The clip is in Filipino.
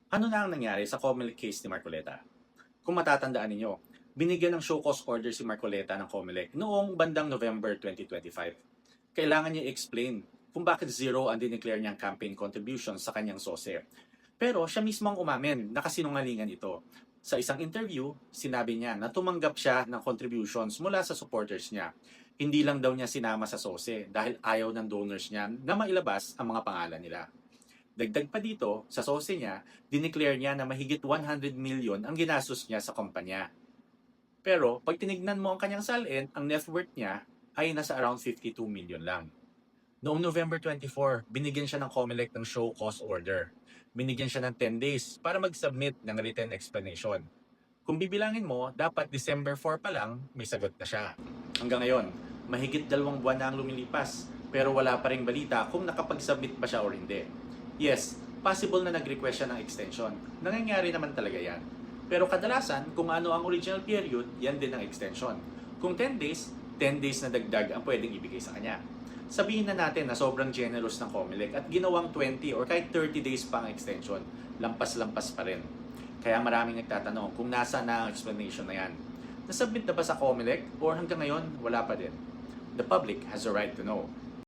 Ano na ang nangyari sa Comelec case ni Marcoleta? Kung matatandaan ninyo, binigyan ng show cause order si Marcoleta ng Comelec noong bandang November 2025. Kailangan niya i-explain kung bakit zero ang dineclare niyang campaign contribution sa kanyang sose. Pero siya mismo ang umamin na kasinungalingan ito. Sa isang interview, sinabi niya na tumanggap siya ng contributions mula sa supporters niya. Hindi lang daw niya sinama sa sose dahil ayaw ng donors niya na mailabas ang mga pangalan nila. Dagdag pa dito, sa sose niya, dineclare niya na mahigit 100 million ang ginastos niya sa kumpanya. Pero pag tinignan mo ang kanyang salin, ang net worth niya ay nasa around 52 million lang. Noong November 24, binigyan siya ng Comelec ng show cause order. Binigyan siya ng 10 days para mag-submit ng written explanation. Kung bibilangin mo, dapat December 4 pa lang may sagot na siya. Hanggang ngayon, mahigit 2 buwan na ang lumilipas, pero wala pa ring balita kung nakapag-submit ba siya or hindi. Yes, possible na nag-request siya ng extension. Nangyayari naman talaga yan. Pero kadalasan, kung ano ang original period, yan din ang extension. Kung 10 days, 10 days na dagdag ang pwedeng ibigay sa kanya. Sabihin na natin na sobrang generous ng Comelec at ginawang 20 or kahit 30 days pa ang extension, lampas-lampas pa rin. Kaya maraming nagtatanong kung nasa na ang explanation na yan. Nasubmit na ba sa Comelec or hanggang ngayon wala pa din? The public has a right to know.